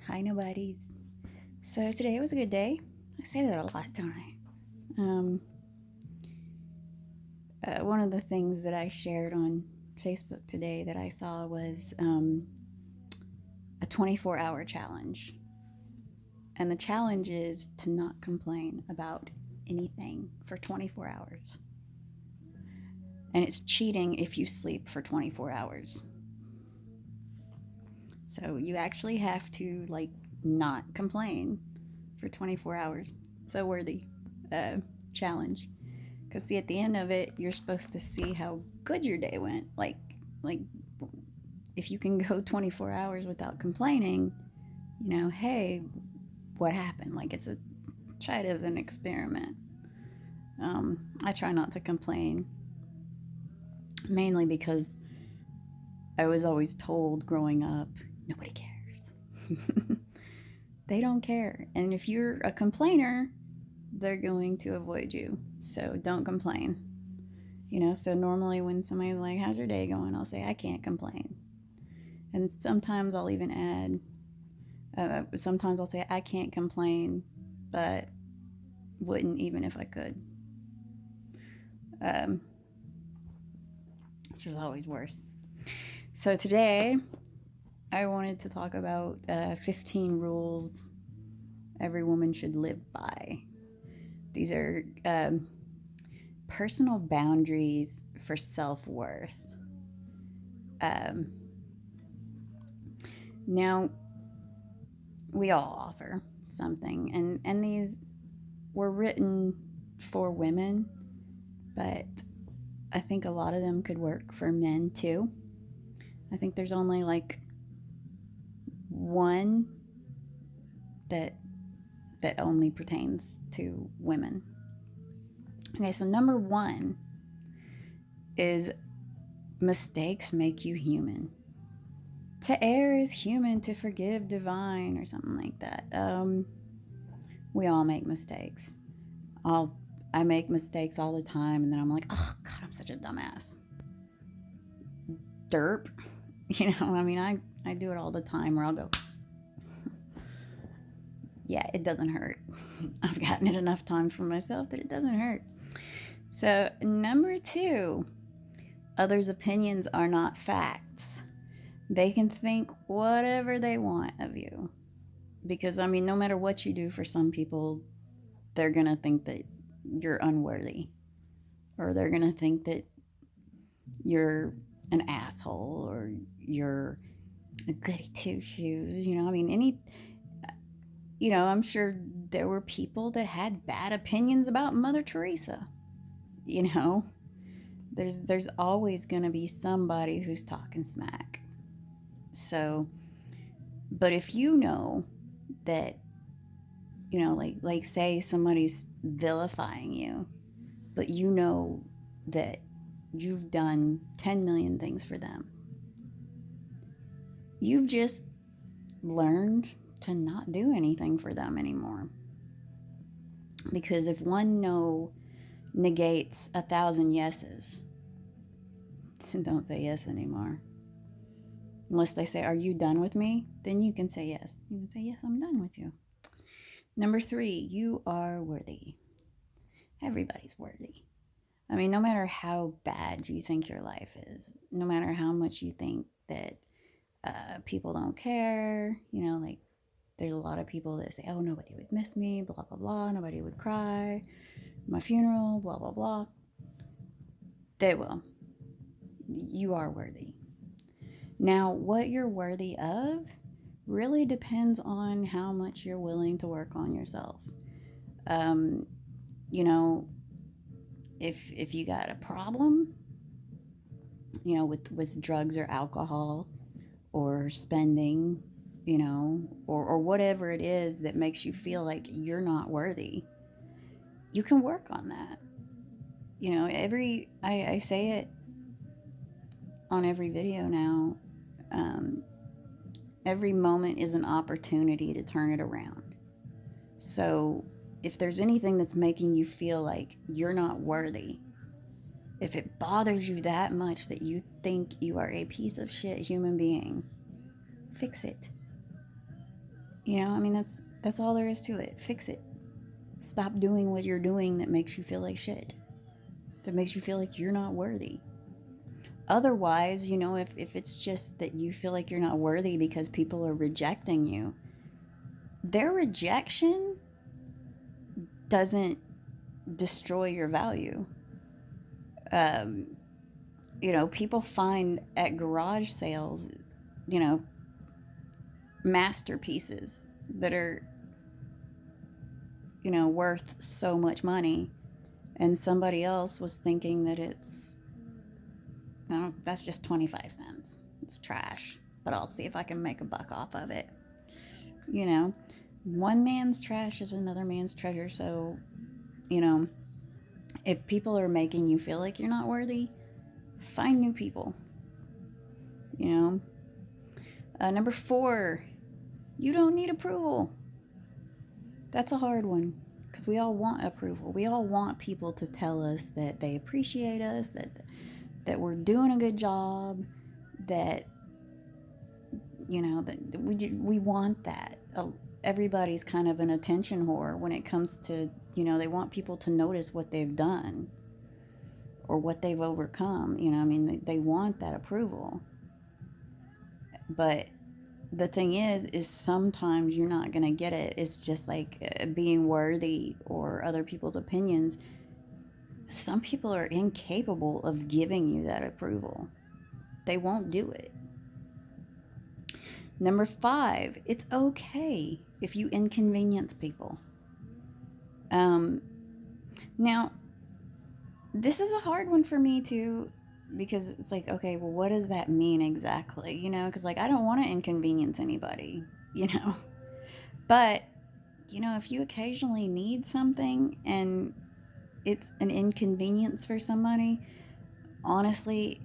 Hi, nobodies. So today was a good day. I say that a lot, don't I? Um, one of the things that I shared on Facebook today that I saw was a 24-hour challenge. And the challenge is to not complain about anything for 24 hours. And it's cheating if you sleep for 24 hours. So you actually have to, not complain for 24 hours. So worthy uh, challenge. Because see, at the end of it, you're supposed to see how good your day went. Like if you can go 24 hours without complaining, hey, what happened? Like it's a try it as an experiment. I try not to complain, mainly because I was always told growing up, nobody cares. They don't care, and if you're a complainer, they're going to avoid you. So don't complain. So normally when somebody's like, how's your day going? I'll say, I can't complain. And sometimes I'll even add, sometimes I'll say, I can't complain, but wouldn't even if I could. Um, so it's always worse. So today, I wanted to talk about 15 rules every woman should live by. These are personal boundaries for self worth. Um, Now, we all offer something, and these were written for women, but I think a lot of them could work for men too. I think there's only like one that only pertains to women. Okay, so number one is mistakes make you human. To err is human, to forgive divine, or something like that. We all make mistakes. I make mistakes all the time, and then I'm like, oh God, I'm such a dumbass. Derp. I do it all the time, or I'll go, yeah, it doesn't hurt. I've gotten it enough times for myself that it doesn't hurt. So, number two, others' opinions are not facts. They can think whatever they want of you. Because, no matter what you do for some people, they're going to think that you're unworthy. Or they're going to think that you're an asshole or you're a goody two shoes. I'm sure there were people that had bad opinions about Mother Teresa. You know, there's always going to be somebody who's talking smack. So, but if you know that, like say somebody's vilifying you, but you know that you've done 10 million things for them, you've just learned to not do anything for them anymore. Because if one no negates 1,000 yeses, don't say yes anymore. Unless they say, are you done with me? Then you can say yes. You can say, yes, I'm done with you. Number three, you are worthy. Everybody's worthy. No matter how bad you think your life is, no matter how much you think that people don't care, like there's a lot of people that say, oh, nobody would miss me, blah, blah, blah, nobody would cry, my funeral, blah, blah, blah. They will. You are worthy. Now, what you're worthy of really depends on how much you're willing to work on yourself. Um, you know, if you got a problem, with drugs or alcohol or spending, or whatever it is that makes you feel like you're not worthy, you can work on that. I say it on every video now. Um, every moment is an opportunity to turn it around. So if there's anything that's making you feel like you're not worthy, if it bothers you that much that you think you are a piece of shit human being, fix it. I mean, that's all there is to it. Fix it. Stop doing what you're doing that makes you feel like shit. That makes you feel like you're not worthy. Otherwise, if it's just that you feel like you're not worthy because people are rejecting you, their rejection doesn't destroy your value. People find at garage sales, you know, masterpieces that are, worth so much money. And somebody else was thinking that it's, that's just 25 cents. It's trash, but I'll see if I can make a buck off of it. You know, one man's trash is another man's treasure. So, you know, if people are making you feel like you're not worthy, find new people. You know, number 4, you don't need approval. That's a hard one because we all want approval. We all want people to tell us that they appreciate us, that we're doing a good job, that that we want that. Everybody's kind of an attention whore when it comes to, they want people to notice what they've done or what they've overcome. I mean, they want that approval. But the thing is sometimes you're not going to get it. It's just like being worthy or other people's opinions. Some people are incapable of giving you that approval. They won't do it. Number 5, it's okay if you inconvenience people. Now, this is a hard one for me too, because it's like, okay, well, what does that mean exactly? Because I don't want to inconvenience anybody, But, if you occasionally need something and it's an inconvenience for somebody, honestly,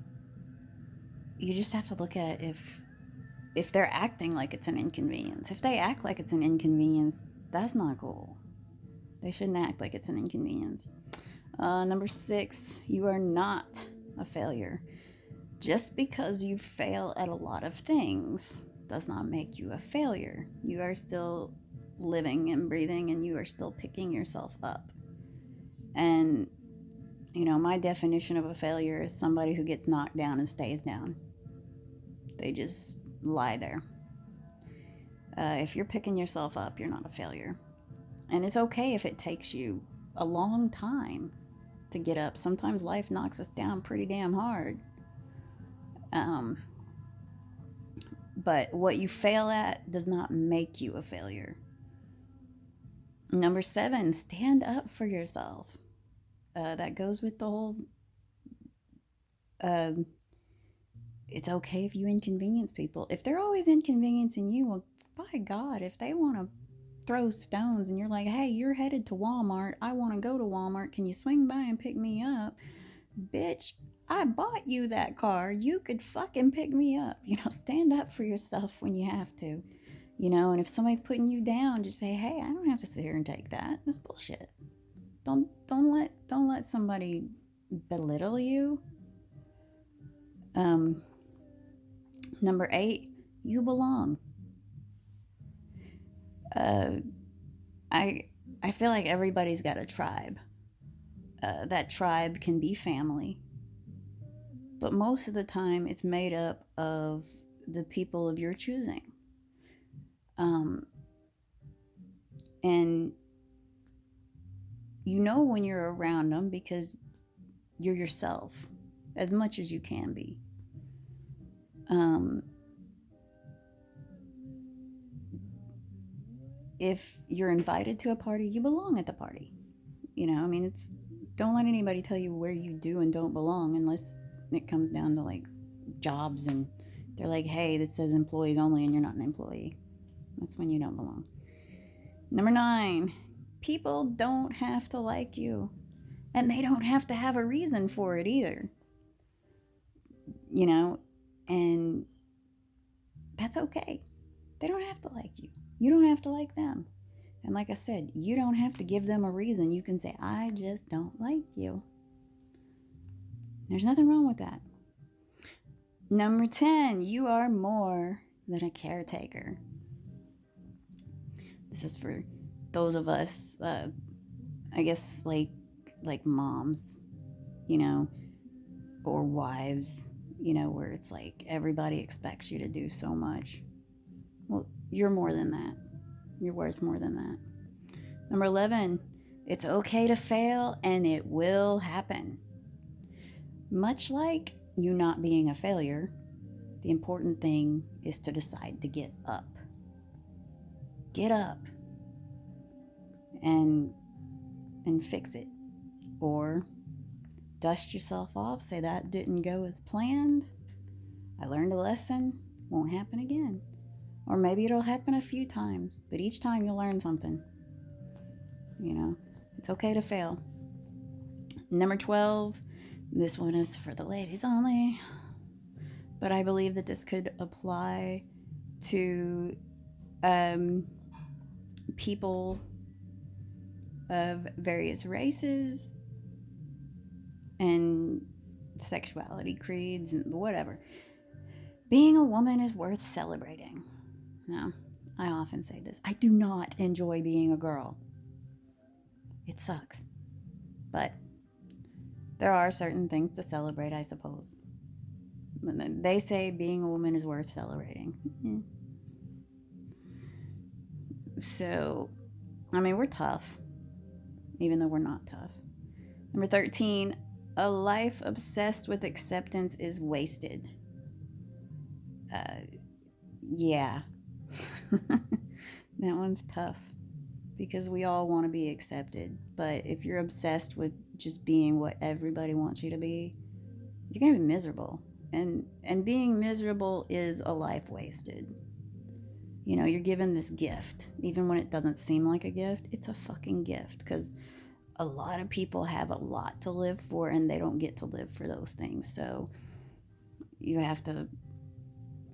you just have to look at if they're acting like it's an inconvenience. If they act like it's an inconvenience, that's not cool. They shouldn't act like it's an inconvenience. Number 6, you are not a failure. Just because you fail at a lot of things does not make you a failure. You are still living and breathing, and you are still picking yourself up. And, my definition of a failure is somebody who gets knocked down and stays down. They just lie there. If you're picking yourself up, you're not a failure. And it's okay if it takes you a long time to get up. Sometimes life knocks us down pretty damn hard. But what you fail at does not make you a failure. Number 7, stand up for yourself. That goes with the whole, it's okay if you inconvenience people. If they're always inconveniencing you, well, by God, if they want to throw stones and you're like, hey, you're headed to Walmart, I want to go to Walmart, can you swing by and pick me up? Bitch, I bought you that car. You could fucking pick me up. Stand up for yourself when you have to. And if somebody's putting you down, just say, hey, I don't have to sit here and take that. That's bullshit. Don't let somebody belittle you. Number 8, you belong. I feel like everybody's got a tribe. That tribe can be family, but most of the time it's made up of the people of your choosing. And when you're around them because you're yourself as much as you can be. If you're invited to a party, you belong at the party. It's, don't let anybody tell you where you do and don't belong unless it comes down to like jobs and they're like, hey, this says employees only and you're not an employee. That's when you don't belong. Number 9, people don't have to like you, and they don't have to have a reason for it either. And that's okay. They don't have to like you. You don't have to like them. And like I said, you don't have to give them a reason. You can say, I just don't like you. There's nothing wrong with that. Number 10, you are more than a caretaker. This is for those of us, I guess, like moms, you know, or wives, you know, where it's like everybody expects you to do so much. Well, you're more than that. You're worth more than that. Number 11, it's okay to fail and it will happen. Much like you not being a failure, the important thing is to decide to get up. Get up and fix it. Or dust yourself off, say that didn't go as planned. I learned a lesson, won't happen again. Or maybe it'll happen a few times, but each time you'll learn something. You know, it's okay to fail. Number 12, this one is for the ladies only, but I believe that this could apply to people of various races and sexuality creeds and whatever. Being a woman is worth celebrating. Now, I often say this. I do not enjoy being a girl. It sucks. But there are certain things to celebrate, I suppose. They say being a woman is worth celebrating. So, I mean, we're tough, even though we're not tough. Number 13, a life obsessed with acceptance is wasted. Yeah. That one's tough because we all want to be accepted. But if you're obsessed with just being what everybody wants you to be, you're going to be miserable. And being miserable is a life wasted. You know, you're given this gift. Even when it doesn't seem like a gift, it's a fucking gift. Because a lot of people have a lot to live for and they don't get to live for those things. So you have to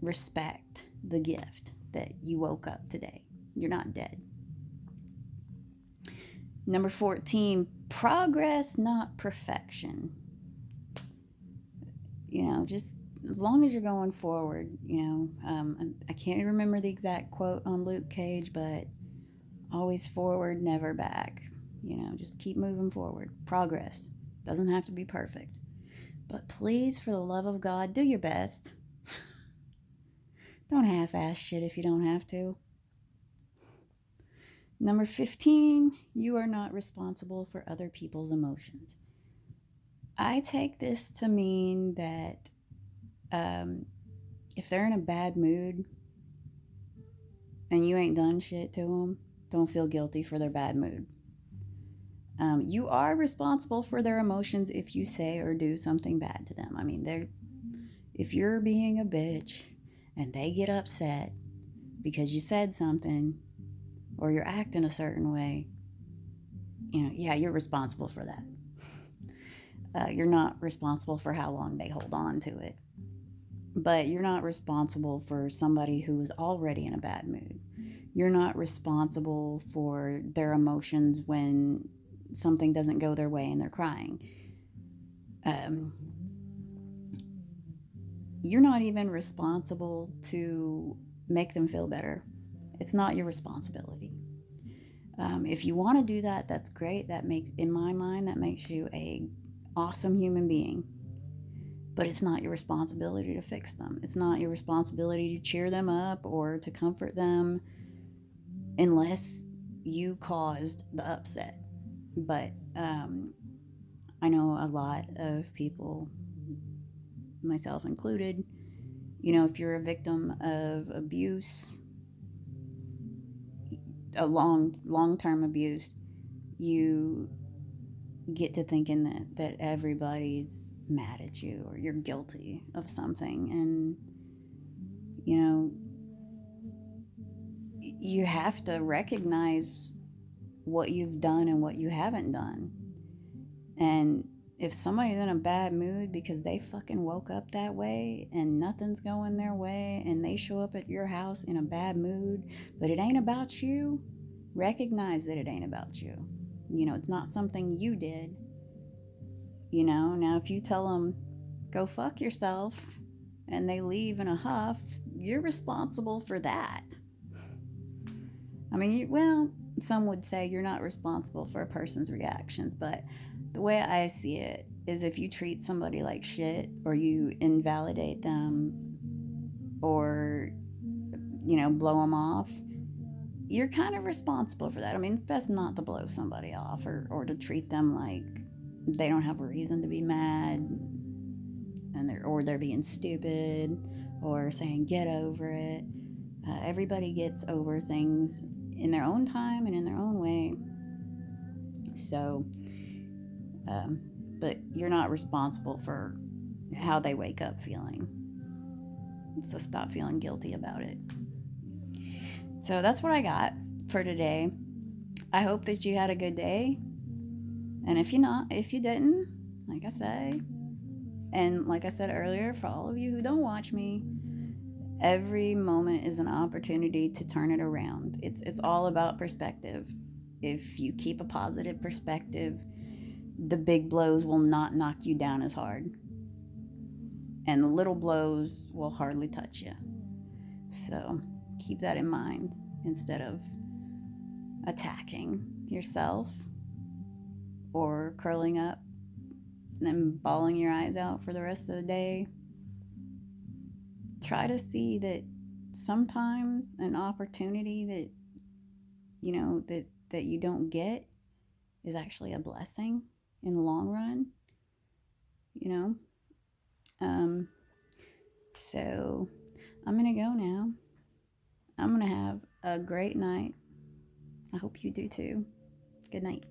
respect the gift that you woke up today. You're not dead. Number 14, progress, not perfection. You know, just as long as you're going forward, you know. I can't remember the exact quote on Luke Cage, but always forward, never back. You know, just keep moving forward. Progress. Doesn't have to be perfect. But please, for the love of God, do your best. Don't half-ass shit if you don't have to. Number 15, you are not responsible for other people's emotions. I take this to mean that if they're in a bad mood and you ain't done shit to them, don't feel guilty for their bad mood. You are responsible for their emotions if you say or do something bad to them. I mean, if you're being a bitch and they get upset because you said something or you're acting a certain way, you know, yeah, you're responsible for that. You're not responsible for how long they hold on to it. But you're not responsible for somebody who is already in a bad mood. You're not responsible for their emotions when something doesn't go their way and they're crying. You're not even responsible to make them feel better. It's not your responsibility. If you want to do that, that's great. That makes, in my mind, that makes you a awesome human being. But it's not your responsibility to fix them. It's not your responsibility to cheer them up or to comfort them unless you caused the upset. But I know a lot of people, myself included, you know, if you're a victim of abuse, a long-term abuse, you get to thinking that everybody's mad at you or you're guilty of something. And, you know, you have to recognize what you've done and what you haven't done. And if somebody's in a bad mood because they fucking woke up that way and nothing's going their way and they show up at your house in a bad mood, but it ain't about you, recognize that it ain't about you. You know, it's not something you did. You know, now if you tell them, go fuck yourself, and they leave in a huff, you're responsible for that. I mean, well, some would say you're not responsible for a person's reactions, but the way I see it is if you treat somebody like shit or you invalidate them or, blow them off, you're kind of responsible for that. I mean, it's best not to blow somebody off or to treat them like they don't have a reason to be mad they're being stupid or saying get over it. Everybody gets over things in their own time and in their own way. So, um, but you're not responsible for how they wake up feeling. So stop feeling guilty about it. So that's what I got for today. I hope that you had a good day. And if you didn't, like I said earlier, for all of you who don't watch me, every moment is an opportunity to turn it around. It's all about perspective. If you keep a positive perspective, the big blows will not knock you down as hard. And the little blows will hardly touch you. So keep that in mind instead of attacking yourself or curling up and then bawling your eyes out for the rest of the day. Try to see that sometimes an opportunity that you don't get is actually a blessing in the long run. So I'm gonna go now. I'm gonna have a great night. I hope you do too. Good night.